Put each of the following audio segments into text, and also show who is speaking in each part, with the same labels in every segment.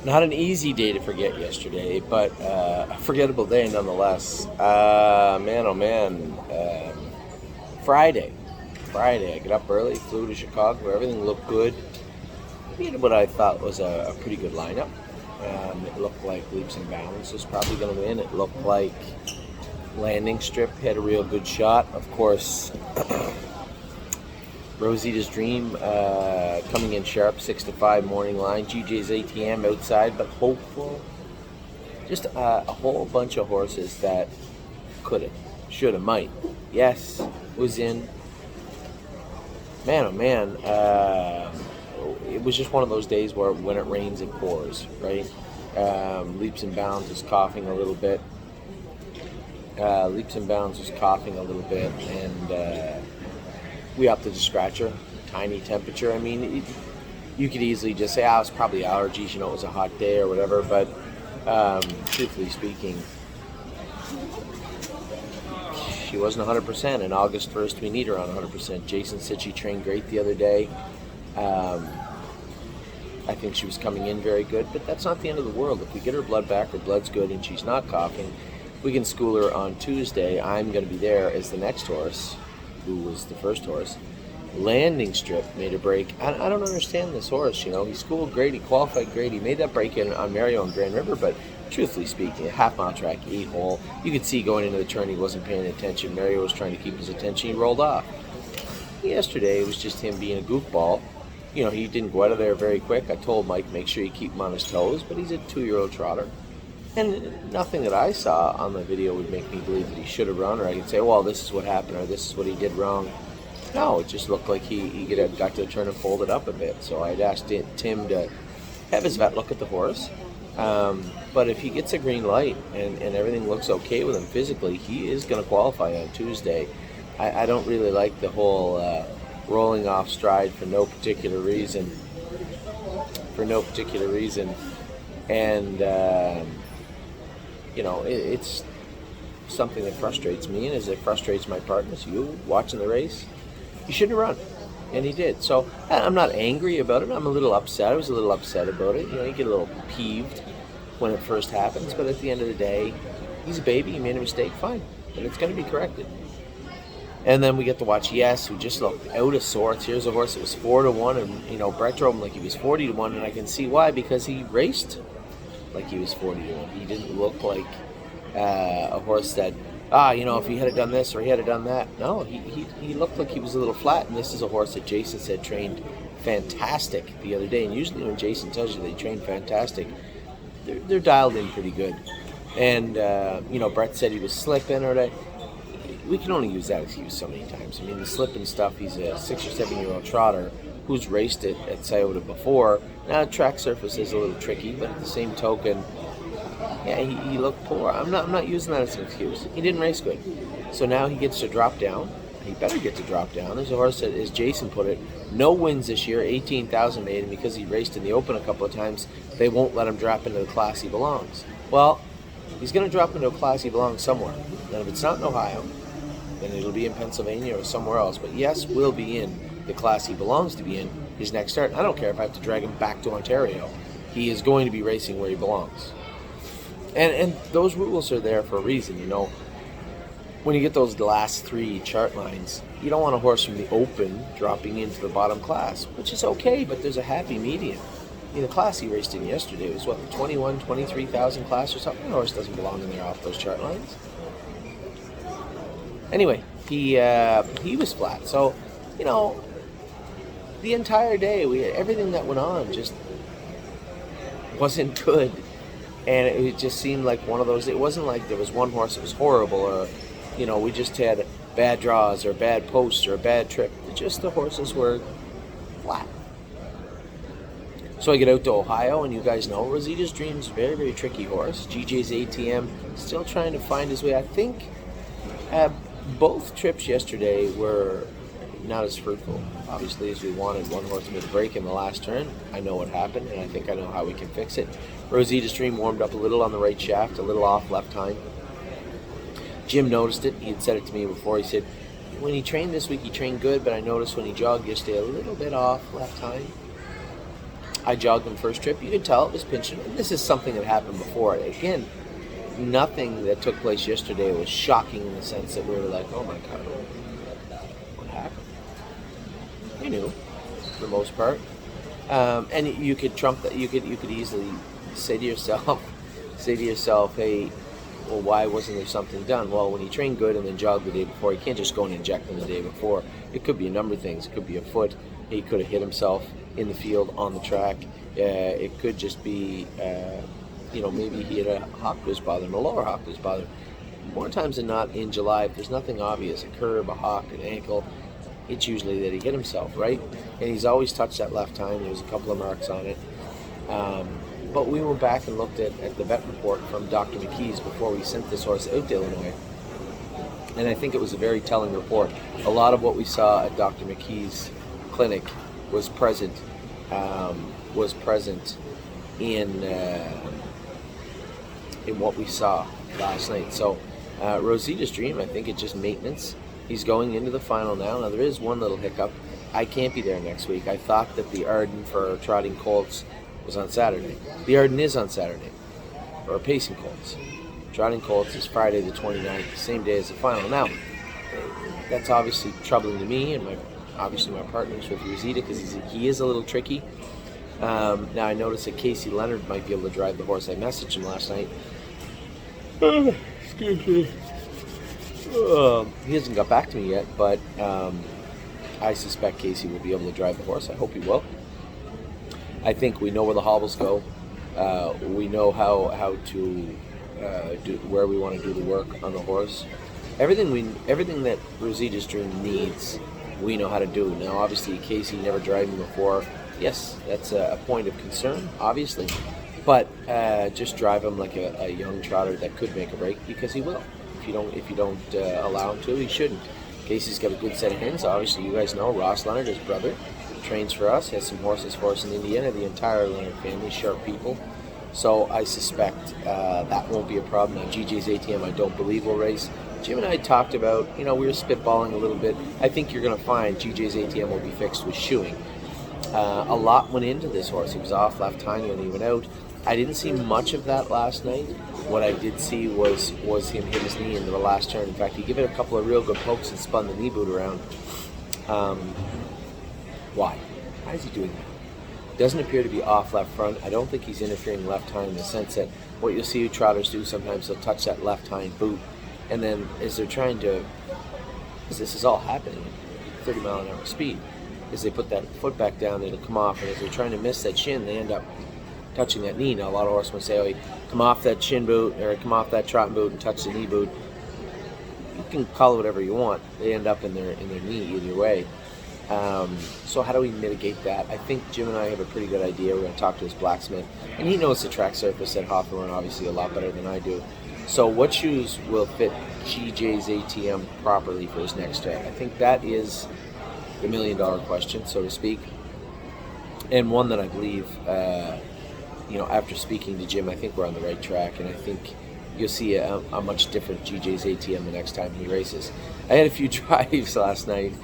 Speaker 1: Not an easy day to forget yesterday, but a forgettable day nonetheless. Man, oh man. Friday. Friday. I got up early, flew to Chicago, where everything looked good. We had what I thought was a pretty good lineup. It looked like Leaps and Bounds was probably going to win. It looked like Landing Strip had a real good shot. Of course, Rosita's Dream coming in sharp, 6 to 5 morning line. GJ's ATM outside, but hopeful. Just a whole bunch of horses that could have, should have, might. Yes, was in. Man, oh man. It was just one of those days where when it rains, it pours, right? Leaps and Bounds was coughing a little bit. And we opted to scratch her. Tiny temperature. I mean, you could easily just say, it's probably allergies, it was a hot day or whatever, but truthfully speaking, she wasn't 100%, and August 1st, we need her on 100%. Jason said she trained great the other day. I think she was coming in very good, but that's not the end of the world. If we get her blood back, her blood's good, and she's not coughing, we can school her on Tuesday. I'm going to be there as the next horse, who was the first horse. Landing Strip made a break. I don't understand this horse, He schooled great, he qualified great, he made that break in on Mario and Grand River, but truthfully speaking, a half-mile track, 8-hole, you could see going into the turn he wasn't paying attention. Mario was trying to keep his attention, he rolled off. Yesterday, it was just him being a goofball. He didn't go out of there very quick. I told Mike, make sure you keep him on his toes, but he's a 2-year-old trotter. And nothing that I saw on the video would make me believe that he should have run, or I could say, well, this is what happened, or this is what he did wrong. No, it just looked like he got to the turn and folded up a bit. So I'd asked Tim to have his vet look at the horse. But if he gets a green light and everything looks okay with him physically, he is going to qualify on Tuesday. I don't really like the whole rolling off stride for no particular reason. And, it's something that frustrates me, and as it frustrates my partners, you watching the race, you shouldn't have run. And he did. So I'm not angry about it. I'm a little upset. I was a little upset about it. You get a little peeved when it first happens, but at the end of the day, he's a baby. He made a mistake. Fine. But it's going to be corrected. And then we get to watch Yes, who just looked out of sorts. Here's a horse that was 4-1, and Brett drove him like he was 40-1, and I can see why, because he raced like he was 40-1. He didn't look like a horse that, if he had done this or he had done that. No, he looked like he was a little flat, and this is a horse that Jason said trained fantastic the other day. And usually when Jason tells you they train fantastic, they're dialed in pretty good. And, Brett said he was slipping or that. We can only use that excuse so many times. I mean, the slipping stuff, he's a 6 or 7-year-old trotter who's raced it at Scioto before. Now, track surface is a little tricky, but at the same token, yeah, he looked poor. I'm not using that as an excuse. He didn't race good. So now he gets to drop down. He better get to drop down. There's a horse that, as Jason put it, no wins this year, 18,000 made, and because he raced in the Open a couple of times, they won't let him drop into the class he belongs. Well, he's going to drop into a class he belongs somewhere. And if it's not in Ohio, then it'll be in Pennsylvania or somewhere else. But Yes will be in the class he belongs to be in his next start. I don't care if I have to drag him back to Ontario. He is going to be racing where he belongs. And those rules are there for a reason, When you get those last 3 chart lines, you don't want a horse from the Open dropping into the bottom class, which is okay, but there's a happy median. The class he raced in yesterday was, 23,000 class or something? The horse doesn't belong in there off those chart lines. Anyway, he was flat. So, the entire day, everything that went on just wasn't good. And it just seemed like one of those, it wasn't like there was one horse that was horrible or, we just had bad draws or bad posts or a bad trip. Just the horses were flat. So I get out to Ohio, and you guys know Rosita's Dream's a very, very tricky horse. GJ's ATM still trying to find his way. I think both trips yesterday were not as fruitful, obviously, as we wanted. One horse made a break in the last turn. I know what happened, and I think I know how we can fix it. Rosita's Dream warmed up a little on the right shaft, a little off left hind. Jim noticed it. He had said it to me before. He said, when he trained this week, he trained good, but I noticed when he jogged yesterday, a little bit off left hind. I jogged him first trip. You could tell it was pinching. And this is something that happened before. Again, nothing that took place yesterday was shocking in the sense that we were like, oh my God, what happened? You knew, for the most part. And you could trump that. You could easily say to yourself, hey, well, why wasn't there something done? Well, when he trained good and then jogged the day before, you can't just go and inject him the day before. It could be a number of things. It could be a foot. He could have hit himself in the field on the track. It could just be, maybe he had a hock that was bothering him, a lower hock that was bothering him. More times than not, in July, if there's nothing obvious, a curb, a hock, an ankle, it's usually that he hit himself, right? And he's always touched that left hind. There was a couple of marks on it. But we went back and looked at the vet report from Dr. McKee's before we sent this horse out to Illinois. And I think it was a very telling report. A lot of what we saw at Dr. McKee's clinic was present in what we saw last night. So Rosita's Dream, I think it's just maintenance. He's going into the final now. Now there is one little hiccup. I can't be there next week. I thought that the Arden for trotting colts was on Saturday. The Arden is on Saturday, or pacing colts. Trotting colts is Friday the 29th, the same day as the final. Now, that's obviously troubling to me and my partners with Rosita because he is a little tricky. Now I noticed that Casey Leonard might be able to drive the horse. I messaged him last night. Excuse me. He hasn't got back to me yet, but I suspect Casey will be able to drive the horse. I hope he will. I think we know where the hobbles go. We know how to do where we want to do the work on the horse. Everything that Rosita's Dream needs, we know how to do. Now, obviously, Casey never driving before. Yes, that's a point of concern, obviously. But just drive him like a young trotter that could make a break, because he will. If you don't allow him to, he shouldn't. Casey's got a good set of hands. Obviously, you guys know Ross Leonard, his brother, trains for us. He has some horses for us in Indiana. The entire Leonard family, sharp people. So I suspect that won't be a problem. Now, GJ's ATM, I don't believe will race. Jim and I talked about, we were spitballing a little bit. I think you're going to find GJ's ATM will be fixed with shoeing. A lot went into this horse. He was off left hind when he went out. I didn't see much of that last night. What I did see was him hit his knee into the last turn. In fact, he gave it a couple of real good pokes and spun the knee boot around. Why? Why is he doing that? Doesn't appear to be off left front. I don't think he's interfering left hind in the sense that what you'll see trotters do sometimes, they'll touch that left hind boot, and then as they're trying to, as this is all happening, 30 mile an hour speed, as they put that foot back down, it'll come off, and as they're trying to miss that shin, they end up touching that knee. Now, a lot of horsemen say, you come off that shin boot, or come off that trot boot and touch the knee boot. You can call it whatever you want. They end up in their knee either way. So how do we mitigate that? I think Jim and I have a pretty good idea. We're going to talk to his blacksmith, and he knows the track surface at Hawthorne obviously a lot better than I do. So what shoes will fit GJ's ATM properly for his next start? I think that is the $1 million question, so to speak, and one that I believe, after speaking to Jim, I think we're on the right track, and I think you'll see a much different GJ's ATM the next time he races. I had a few drives last night.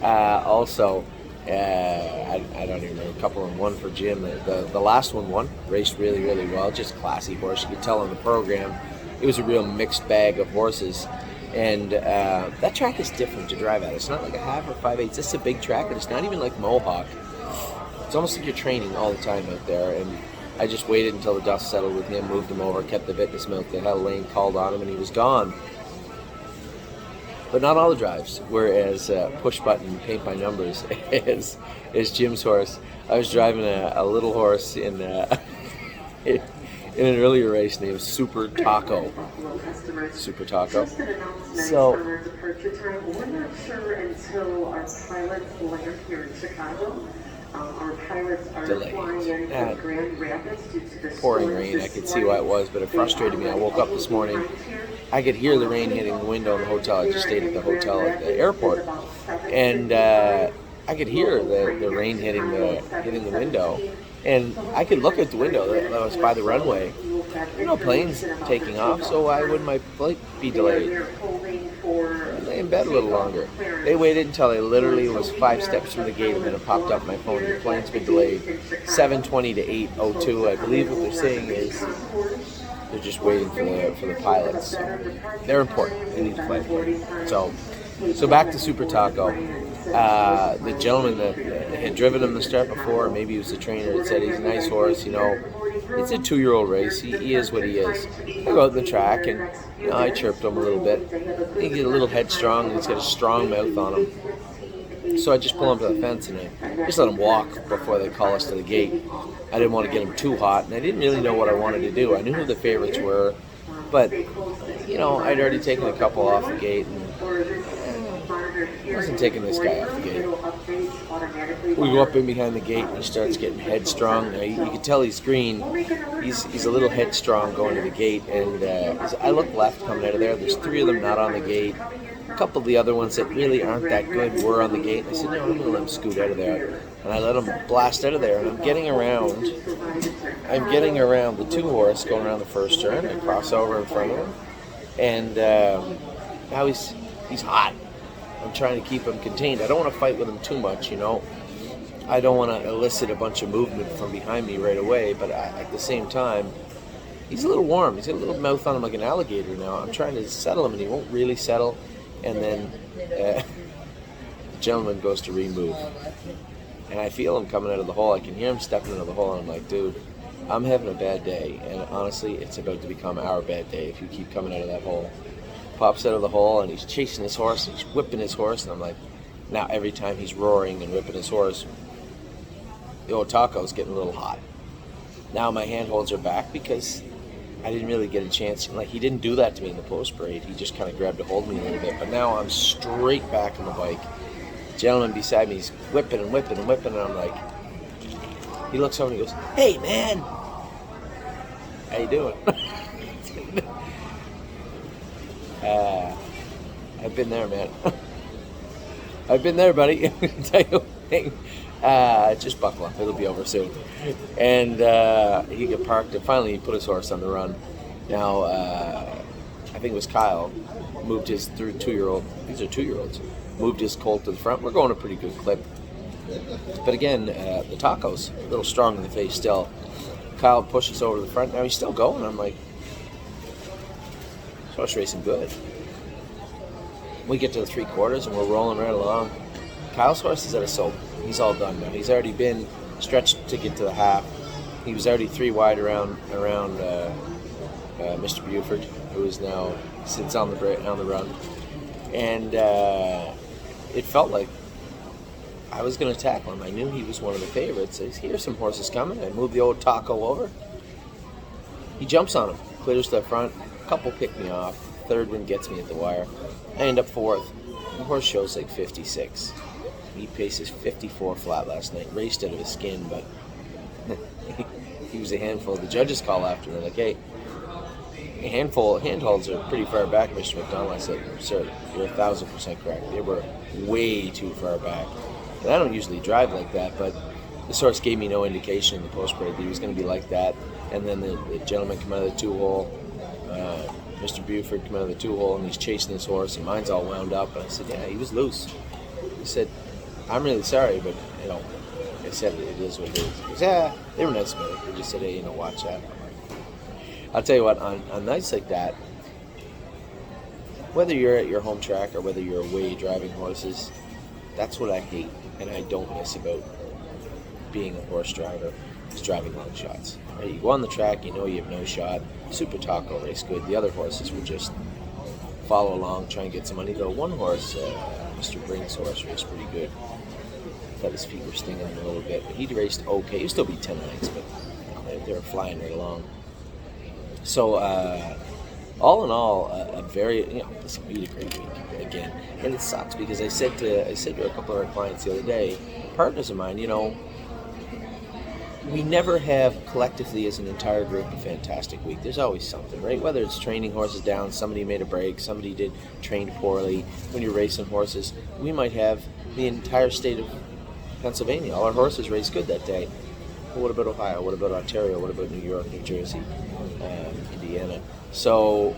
Speaker 1: Also, I don't even remember, a couple and one for Jim. The last one won, raced really, really well, just classy horse. You could tell on the program it was a real mixed bag of horses. And that track is different to drive at. It's not like a half or 5/8. It's a big track, and it's not even like Mohawk. It's almost like you're training all the time out there. And I just waited until the dust settled with him, moved him over, kept the Vitness milk. The hell lane called on him, and he was gone. But not all the drives were as push button, paint by numbers as Jim's horse. I was driving a little horse in an earlier race named Super Taco. Super Taco. So
Speaker 2: we're not sure until our pilots land here in Chicago. Our pilots are flying in from Grand Rapids due to the
Speaker 1: pouring rain. I could see why it was, but it frustrated me. I woke up this morning. I could hear the rain hitting the window in the hotel. I just stayed at the hotel at the airport, and I could hear the rain hitting the window, and I could look at the window that was by the runway. Planes taking off, so why would my flight be delayed? in bed a little longer. They waited until I literally was 5 steps from the gate, and then it popped up on my phone. The plane's been delayed 7:20 to 8:02. I believe what they're saying is they're just waiting for the pilots. They're important. They need to fly. So back to Super Taco. The gentleman that had driven him the start before, maybe he was the trainer, had said he's a nice horse. It's a 2-year-old race. He is what he is. I go out on the track, and I chirped him a little bit. I think he's a little headstrong, and he's got a strong mouth on him. So I just pull him to the fence, and I just let him walk before they call us to the gate. I didn't want to get him too hot, and I didn't really know what I wanted to do. I knew who the favorites were, but, I'd already taken a couple off the gate, and I wasn't taking this guy off the gate. We go up in behind the gate, and he starts getting headstrong. Now, you can tell he's green. He's a little headstrong going to the gate, and I look left coming out of there. There's 3 of them not on the gate. A couple of the other ones that really aren't that good were on the gate. And I said, no, I'm going to let him scoot out of there. And I let him blast out of there, and I'm getting around the 2 horse going around the first turn. I cross over in front of him, and now he's hot. I'm trying to keep him contained. I don't want to fight with him too much, I don't want to elicit a bunch of movement from behind me right away, but at the same time, he's a little warm. He's got a little mouth on him like an alligator now. I'm trying to settle him, and he won't really settle. And then the gentleman goes to remove. And I feel him coming out of the hole. I can hear him stepping into the hole, and I'm like, dude, I'm having a bad day. And honestly, it's about to become our bad day if you keep coming out of that hole. Pops out of the hole, and he's chasing his horse, and he's whipping his horse, and I'm like, now every time he's roaring and whipping his horse, the old Taco's getting a little hot. Now my handholds are back because I didn't really get a chance. He didn't do that to me in the post parade. He just kind of grabbed a hold of me a little bit. But now I'm straight back on the bike. The gentleman beside me, he's whipping and whipping and whipping, and I'm like, he looks over and he goes, hey, man, how you doing? I've been there, man. I've been there, buddy. Tell you one thing. Just buckle up. It'll be over soon. And he got parked, and finally he put his horse on the run. Now, I think it was Kyle, moved his 2-year-old. These are 2-year-olds. Moved his colt to the front. We're going a pretty good clip. But again, the Taco's a little strong in the face still. Kyle pushes over to the front. Now he's still going. I'm like, horse racing good. We get to the 3/4 and we're rolling right along. Kyle's horse is at a soap. He's all done now. He's already been stretched to get to the half. He was already 3 wide around Mr. Buford, who is now sits on the run. And it felt like I was going to tackle him. I knew he was one of the favorites. I hear some horses coming. I move the old Taco over. He jumps on him, clears to the front. A couple pick me off. Third one gets me at the wire. I end up 4th. The horse shows like 56. He paces 54 flat last night. Raced out of his skin, but he was a handful. The judges call after. They're like, hey, handholds are pretty far back, Mr. McDonald. I said, sir, you're 1,000% correct. They were way too far back. And I don't usually drive like that, but this horse gave me no indication in the post parade that he was going to be like that. And then the gentleman come out of the 2-hole. Mr. Buford come out of the 2-hole, and he's chasing his horse, and mine's all wound up. And I said, yeah, he was loose. He said, I'm really sorry, but, I said it is what it is. He goes, yeah, they were nice about it. They just said, hey, watch that. I'll tell you what, on nights like that, whether you're at your home track or whether you're away driving horses, that's what I hate and I don't miss about being a horse driver, is driving long shots. Right? You go on the track, you know you have no shot. Super Taco race good. The other horses will just follow along, try and get some money. Though one horse, Mr. Brink's horse, raced pretty good. Thought his feet were stinging him a little bit, but he raced okay. He'd still be 10 lengths, but they were flying right along. So, all in all, a very, listen, we had a great week again. And it sucks because I said to a couple of our clients the other day, partners of mine, we never have collectively as an entire group a fantastic week. There's always something, right? Whether it's training horses down, somebody made a break, somebody trained poorly. When you're racing horses, we might have the entire state of Pennsylvania. All our horses race good that day. Well, what about Ohio? What about Ontario? What about New York, New Jersey, Indiana? So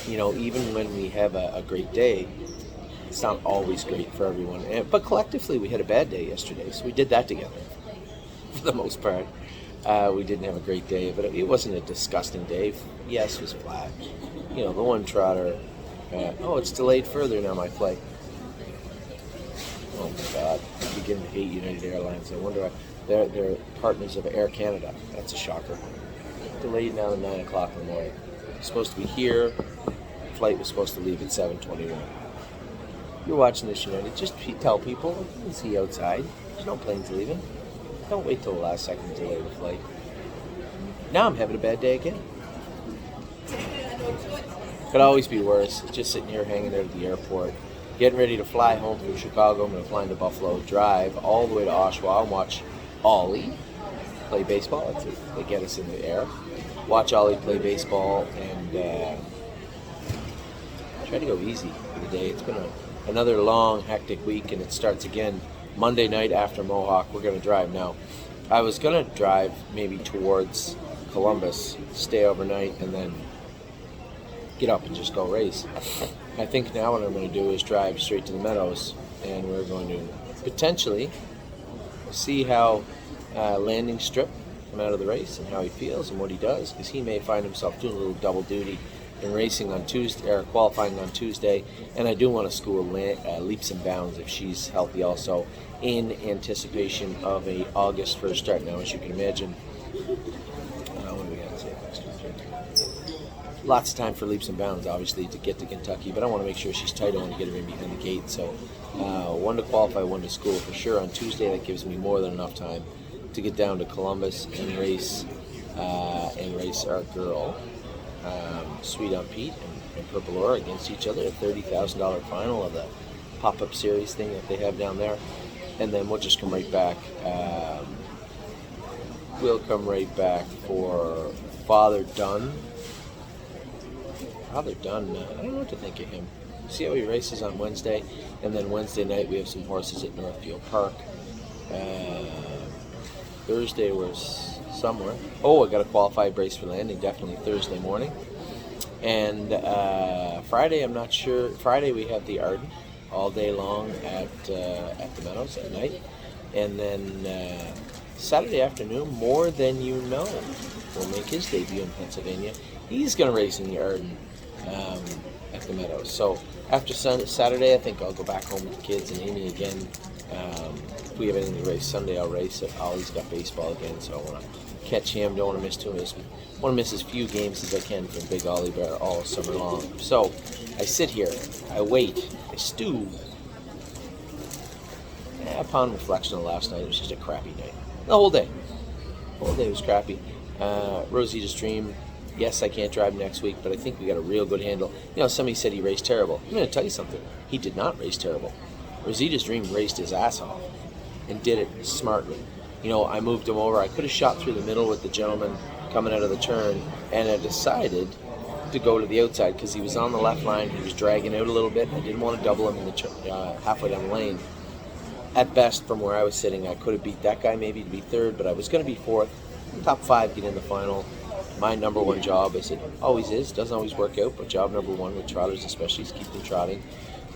Speaker 1: even when we have a great day, it's not always great for everyone. But collectively, we had a bad day yesterday, so we did that together for the most part. We didn't have a great day, but it wasn't a disgusting day. Yes, it was flat. The one trotter, it's delayed further now, my flight. Oh my God, I'm beginning to hate United Airlines. I wonder, they're partners of Air Canada. That's a shocker. Delayed now at 9 o'clock in the morning. Supposed to be here. Flight was supposed to leave at 7:21. You're watching this, United. Just tell people, you can see outside. There's no planes leaving. Don't wait till the last second to delay the flight. Now I'm having a bad day again. Could always be worse. Just sitting here hanging out at the airport, getting ready to fly home from Chicago. I'm going to fly into Buffalo, drive all the way to Oshawa and watch Ollie play baseball. That's it. They get us in the air. Watch Ollie play baseball and try to go easy for the day. It's been another long, hectic week, and it starts again Monday night after Mohawk. We're going to drive now. I was going to drive maybe towards Columbus, stay overnight, and then get up and just go race. I think now what I'm going to do is drive straight to the Meadows, and we're going to potentially see how Landing Strip come out of the race and how he feels and what he does, because he may find himself doing a little double duty in racing on Tuesday or qualifying on Tuesday. And I do want to school Leaps and Bounds if she's healthy also, in anticipation of a August 1st start. Now, as you can imagine, what do we got to say next week? Lots of time for Leaps and Bounds, obviously, to get to Kentucky, but I want to make sure she's tight. I want to get her in behind the gate. So one to qualify, one to school for sure on Tuesday. That gives me more than enough time to get down to Columbus and race our girl, Sweet on Pete and Purple Aura against each other, a $30,000 final of the pop-up series thing that they have down there. And then we'll just come right back. We'll come right back for Father Dunn. Father Dunn, I don't know what to think of him. See how he races on Wednesday. And then Wednesday night we have some horses at Northfield Park. Thursday was somewhere. Oh, I got a qualified brace for Landing, definitely Thursday morning. And Friday, I'm not sure. Friday we have the Arden all day long at the Meadows at night. And then Saturday afternoon, More Than You Know will make his debut in Pennsylvania. He's going to race in the Arden at the Meadows. So after Saturday, I think I'll go back home with the kids and Amy again. If we have anything to race Sunday, I'll race it. Ollie's got baseball again, so I want to catch him. Don't want to miss too much. I want to miss as few games as I can from Big Ollie Bear all summer long. So I sit here, I wait, I stew. Upon reflection of last night, it was just a crappy night. The whole day was crappy. Rosita's Dream. Yes, I can't drive next week, but I think we got a real good handle. Somebody said he raced terrible. I'm going to tell you something. He did not race terrible. Rosita's Dream raced his ass off and did it smartly. I moved him over. I could have shot through the middle with the gentleman coming out of the turn, and I decided to go to the outside because he was on the left line. He was dragging out a little bit. I didn't want to double him in the halfway down the lane. At best, from where I was sitting, I could have beat that guy maybe to be third, but I was going to be fourth. Top 5, get in the final. My number one job, as it always is, doesn't always work out, but job number one with trotters especially is keep them trotting.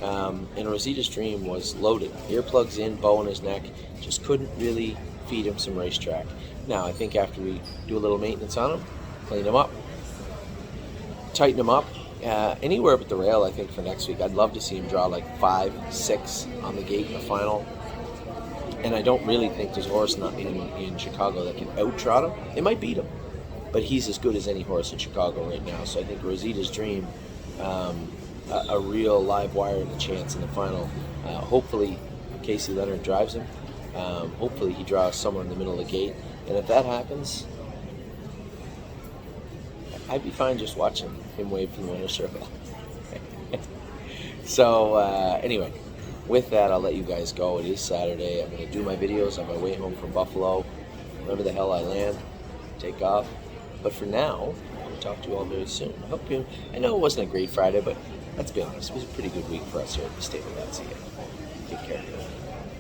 Speaker 1: And Rosita's Dream was loaded. Earplugs in, bow on his neck. Just couldn't really feed him some racetrack. Now, I think after we do a little maintenance on him, clean him up, tighten him up, anywhere but the rail, I think, for next week. I'd love to see him draw like 5, 6 on the gate in the final. And I don't really think there's a horse in Chicago that can out-trot him. It might beat him, but he's as good as any horse in Chicago right now. So I think Rosita's Dream, a real live wire and a chance in the final. Hopefully Casey Leonard drives him. Hopefully he draws somewhere in the middle of the gate. And if that happens, I'd be fine just watching him wave from the winner's circle. So anyway, with that, I'll let you guys go. It is Saturday. I'm going to do my videos on my way home from Buffalo. Wherever the hell I land, take off. But for now, I'll talk to you all very soon. I know it wasn't a great Friday, but let's be honest, it was a pretty good week for us here at the stable. That's it. Take care.